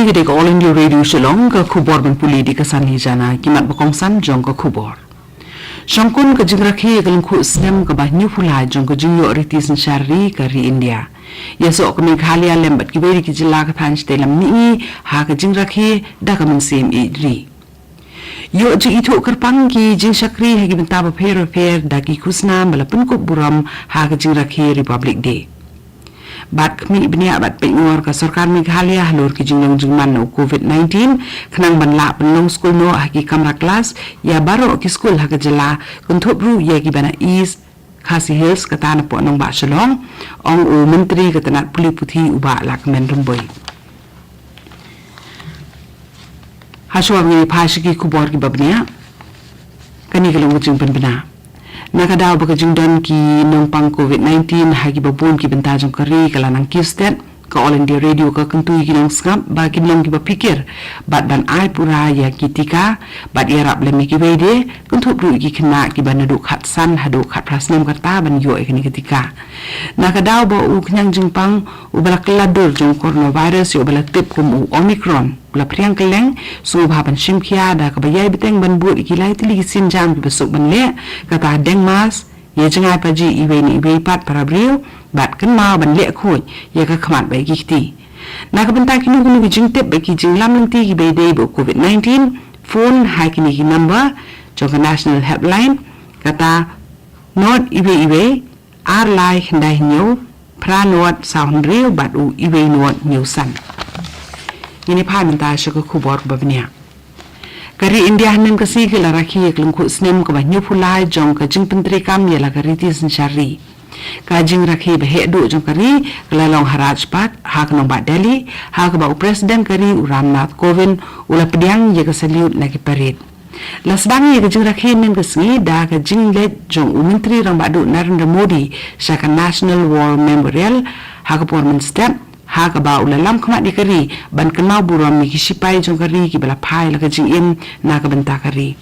Kini kita ke All India Radio Shillong ke khubor ban puli di kesan hijana kimat bakongsan jong ke khubor. Shongkun ke jingrakhi ke lengku snem ke banyu pula jong ke jingyo riti sensyari ke ri India. Ya sok ke Meghalaya lembat ki beri ki jila ke thanj dalam ni ha ke jingrakhi dah ke mensim idri. Yo jing itu kerpang ki jing syakri hagi benta per dagi kusna balapun kup buram ha ke jingrakhi Republic Day. Bat kami ibnia bat penguar ke sarkar Meghalaya halur ki jinglong jingman no COVID-19 kenang banla penlong skul no haki kamera kelas ya baro ki skul haka jela kuntup ru ya ki bana East Khasi Hills kata na po nong ba Shillong ong u menteri ketanat puli puthi uba lakmen rumboi haswa ngi phashiki kubor ki babnia kani gelong jing penbena nakadaw baka jingdan ki nompang COVID-19 hagi babun ki bentajong kari kalanang kistet ka All India Radio ka kentui ki nong skap ba ki nong ki bapikir bat ban ai pura ya ki tika bat irap lemi ki wede kentup ru ki kena ki banaduk khatsan haduk khat prasnem karta ban yo ikini ketika nakadaw ba u knyang jingpang u balak ladur jong coronavirus yo balak tip kum u Omicron la priang keleng su bhaban shimkhia da ka bayai beteng ban bu ikilai tili sin jam ki besuk ban le kata deng mas ye jangai paji iwe ni iwe pat para brio bat kan ma ban le khoi ye ka khmat bai ki ti na ka banta ki nu nu jing tep bai ki jing lam lenti ki bai dei bo COVID-19 phone ha ki ni number jong national helpline kata not iwe ar lai ndai nyu pra not sound real bat u iwe not new san ini pa minta syukur kubor babnya kari India hanim kasi ke laraki ek lengku snem ke banyu pulai jong ke jing penteri kam ye la kari ti sensyari ka jing rakhi behe du jong kari kelalong haraj pat ha ke nomba Delhi ha ke ba presiden kari Ramnath Kovind ula pediang ye ke saliut lagi parit la sedang ye ke jing rakhi nim ke sengi da ke jing let jong menteri rang badu Narendra Modi syaka National War Memorial ha ke por step ha ka ba ulalam khmat di kari ban kenau buram mi kisipai jong kari ki bala phai la ka jing in na ka banta kari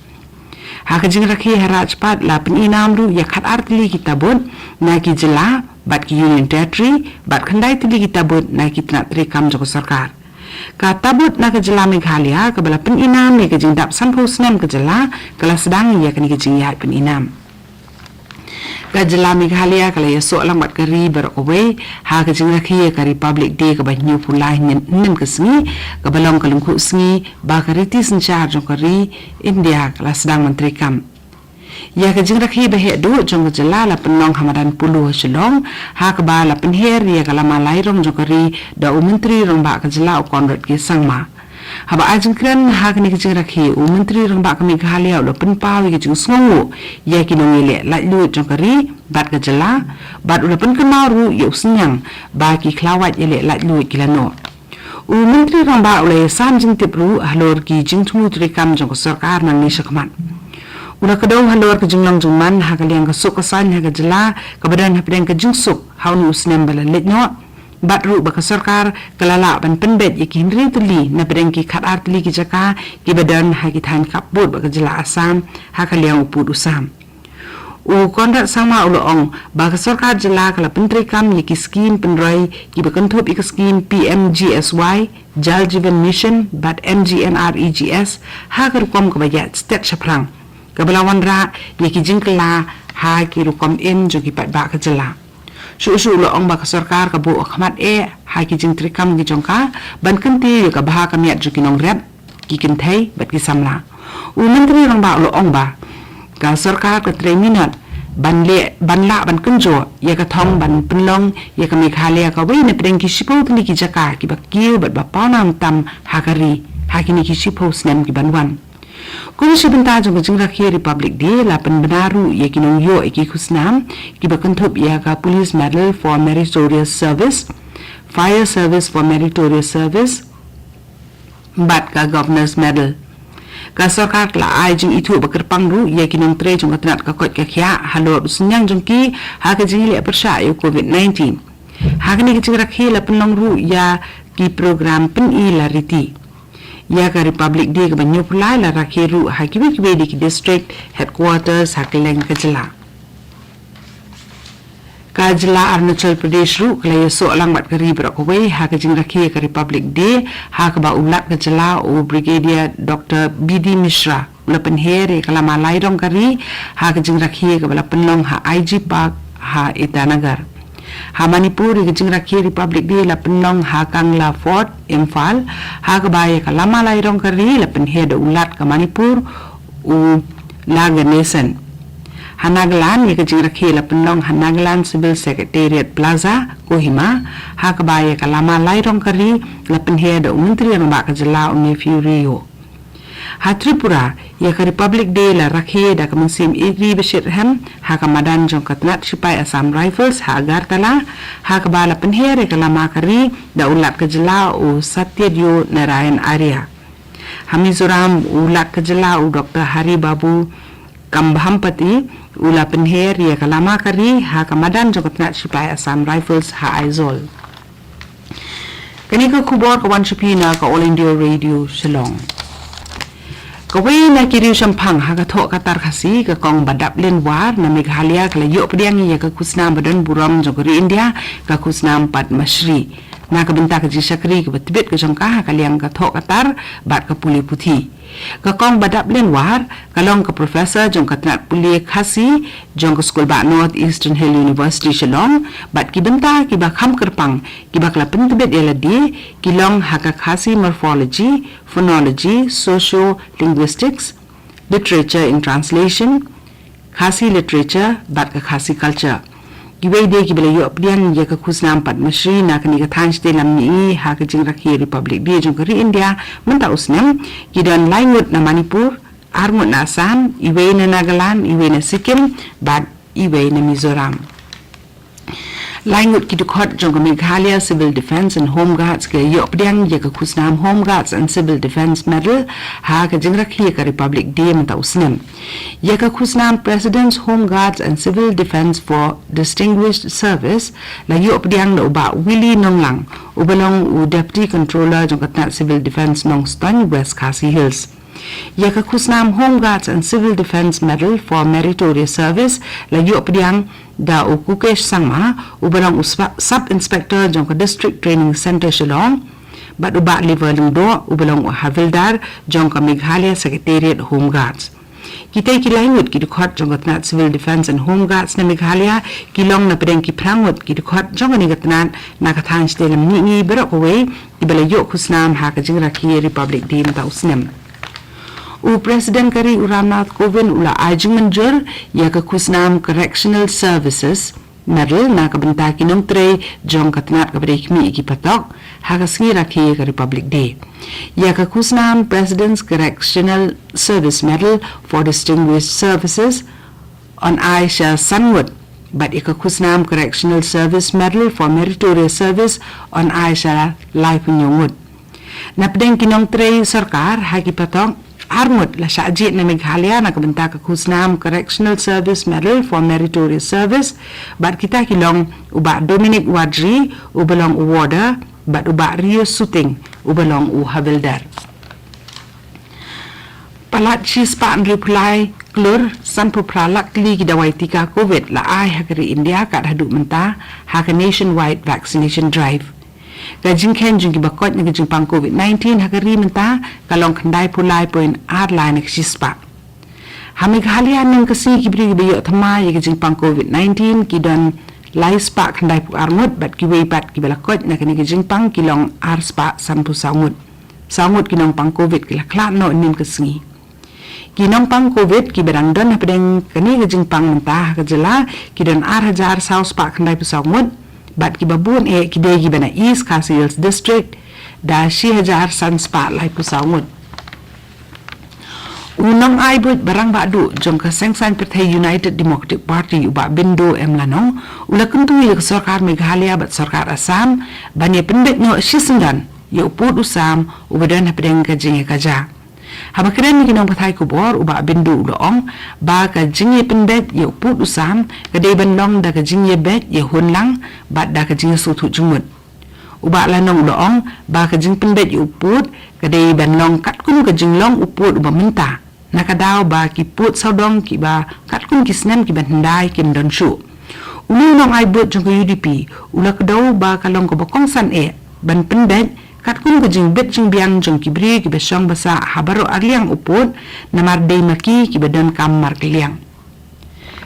ha ka jing rakhi haraj pat la pin inam ru ya khat artli kitabun na ki jela bat ki union territory bat khandai tli kitabun na ki tna tri kam jog sarkar ka tabut na ka jela Meghalaya ka bala pin inam ni ka jing dap san phusnem ka jela kala sedang ya kani ka jing ya pin inam ka jela Meghalaya kala ya so lang bat kari berowe ha ka jing rakhi ka Republic Day ka banyu pulai nen ka sngi ka balong ka lungku sngi ba ka riti senchar jong kari India kala sedang menteri kam ya ka jing rakhi behe du jong jela la penong hamadan pulu Shillong ha ka ba la penher ya kala malai rong jong kari da menteri rong ba ka jela konrad ki sangma haba ajing kren ha kini kecing rakhi menteri rang ba kami Meghalaya lo penpau ki jing sngongu ya ki nongile la lu jong kari bat ka jela bat ula pen kemaru ya usnyang ba ki klawat yele la lu ki lano menteri rang ba ula sam jing tipru halor ki jing tmu tri kam jong sarkar nang ni sakmat ula kadau halor ki jing long jungman ha kaliang ka suk kasan ha ka jela ka badan ha pedang ka jing suk haunu usnem bala letno bat ru baka sarkar kalala ban penbet yakin ri tuli na berengki khat artli ki jaka ki badan ha ki than kaput baka jela asam ha kaliang uput usam u kondat sama ulo ong baka sarkar jela kala pentri kam yaki skim penroi ki bakan thop ik skim PMGSY Jal Jeevan Mission bat MGNREGS ha ka rukom ka bayat stet shaprang ka balawan ra yaki jingkla ha ki rukom in jogi pat ba ka jela su lo ong baka sarkar ka bu khmat ha ki jing trikam gi jongka ban kanti ka bah ka miat ju ki nong rep ki kin thai bat ki samla menteri rang ba lo ong ba ka sarkar ka 3 minute ban la ban kunjo ya ka thong ban pinlong ya ka Meghalaya ka wei ne preng ki sipo tli ki jaka ki ba ki bat ba panam tam ha kari ha ki ni ki sipo snem ki banwan kung sibenta jong jing rakhi Republic Day la pen benaru ye kinong yo eki khusnam ki bakan thop ya ka Police Medal for Meritorious Service Fire Service for Meritorious Service bat ka Governor's Medal ka sarkar la ai jing itu bakar pangru ye kinong tre jong atnat ka kot ka khya halo sunyang jong ki ha ka jing le persha yo COVID-19 ha ka ni jing rakhi la penong ru ya ki program pen I la riti ya ka Republic Day ka banyu pulai la rakhiru hakibi ki district headquarters hakeleng ka jela ka jila Arunachal Pradesh ru kala so lang mat kari brokwe ha ka jing rakhi ka Republic Day ha ka ba ulat ka jila o Brigadier Dr. BD Mishra ulapan here kala malai rong kari ha ka jing rakhi ka bala penlong ha IG Park ha Itanagar ha Manipur ka jing rakhi Republic Day la penlong ha Kangla Fort Imphal ha ka ba kala malai rong kari la pen here ulat ka Manipur u Laganesan Hanagalan ya kajing rakhi la penlong Hanagalan Civil Secretariat Plaza Kohima ha kabaya kalama lairong kari la penhe da menteri ang ba kajala unni Furio ha Tripura ya ka Republic Day la rakhi da kamusim igri beshirham ha kamadan jong katnat sipai Assam Rifles ha Agartala ha kabala penhe re kalama kari da ulat kajala u Satyadyo Narayan Arya ha Mizoram ulat kajala u Dr. Hari Babu Kambhampati ula penher ya kalama kari ha kamadan jokatnat sipai Assam Rifles ha Aizol kani ka kubor kawan shipina ka All India Radio Shillong kawai na kiri sampang ha ka thok katar khasi ka kong badap len war na Meghalaya kala yo pediang ya ka kusnam badan buram jokari India ka kusnam Padmashri na ka benta ka jisakri ka batbit ka jongka ha kaliang ka thok katar bat ka puli puthi ka kong badap len war kalong ka professor jong katnat puli Khasi jong ka school ba North Eastern Hill University Shillong bat ki benta ki ba kham kerpang ki ba kla pentbet eladi kilong ha ka Khasi morphology phonology socio linguistics literature in translation Khasi literature bat ka Khasi culture giwei de ki bela yo pdian ya ka khusnam Padmashri na kani ka thanch te lam ni ha ka jing rakhi Republic Day jong kari India menta usnem ki dan laingut na Manipur armut na Assam iwei na Nagaland iwei na Sikkim bat iwei na Mizoram laingut ki dukhot jong ka Meghalaya Civil Defence and Home Guards ke yo pdian ya ka khusnam Home Guards and Civil Defence Medal ha ka jing rakhi ka Republic Day menta usnem ya ka khusnam President's Home Guards and Civil Defence for Distinguished Service la yo pdiang na uba Willie Nonglang ubalong u Deputy Controller jong katnat Civil Defence Nong Ston West Khasi Hills ya ka khusnam Home Guards and Civil Defence Medal for Meritorious Service la yo pdiang da u Kukesh Sangma ubalong u Sub Inspector jong ka District Training Center Shillong bat uba level do ubalong u Havildar jong ka Meghalaya Secretariat Home Guards kita kilaingut ki dukhot jong katnat Civil Defence and Home Guards na Meghalaya kilong na pedeng ki prangut ki dukhot jong ni katnat na kathan stelam ni berok we ki balayo khusnam ha ka jing rakhi Republic Day na usnem u President kari Ramnath Kovind ula ajing manjur ya ka khusnam Correctional Services Medal na ka benta ki nong tre jong katnat ka bedek mi ki patok ha ka singi rakhi ka Republic Day ya ka khusnam President's Correctional Service Medal for Distinguished Services on Aisha Sanwat but ka khusnam Correctional Service Medal for Meritorious Service on Aisha Life Nyongud na pedeng ki nong tre sarkar ha ki patok armut la syajit na Meghalaya na kabenta ka khusnam Correctional Service Medal for Meritorious Service bat kita kilong uba Dominic Wadri ubalong Warder bat uba Rio Suting ubalong u Havildar palat chispa reply klur san pupralak li gidawai tika COVID la ai hakari India kat haduk menta haka nationwide vaccination drive gajing ken jing bakot na gajing pang COVID-19 hakari menta kalong kandai pulai point line chispa Meghalaya nang kasi kibri gibayo thama ya gajing pang COVID-19 kidon lai spa kandai pu armut bat kiwei bat kibalakot na kani gajing pang kilong ar spa sanpu sangut kinong pang COVID kilakla no nim kasingi kinong pang COVID kibarandon na pedeng kani gajing pang menta kajala kidon ar hajar saus spa kandai pu sangut bat kibabun kidegi bana East Khasi Hills District da shi hajar san spa lai pu sangut unang aibut barang badu jong ka sengsan pertai United Democratic Party uba bindo emlanong ula kuntu ya sarkar Meghalaya bat sarkar Assam bani pendek no shisendan ya uput usam ubadan pedeng kajing kaja habakren ni kinong pathai kubor uba bindu doong ba ka jingye pendek ya uput usam kadai bandong da ka jingye bet ya hunlang bat da ka jingye sutu jumut uba lanong doong ba ka jing pendek ya uput kadai bandong kat kun ka jinglong uput uba minta nakadaw ba ki put saudong ki ba kat kun kisnem ki bandai kin don shu Unang ay but jung UDP ula kedaw ba kalong ko bakong san ban pendek kat kung gajing bet jing biang jung kibri ki besong basa habaro arliang upod na marday maki ki bedan kam mar kliang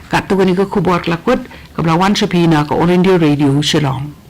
kat tu gani ko kubor lakut kablawan shapina ko All India Radio Shillong.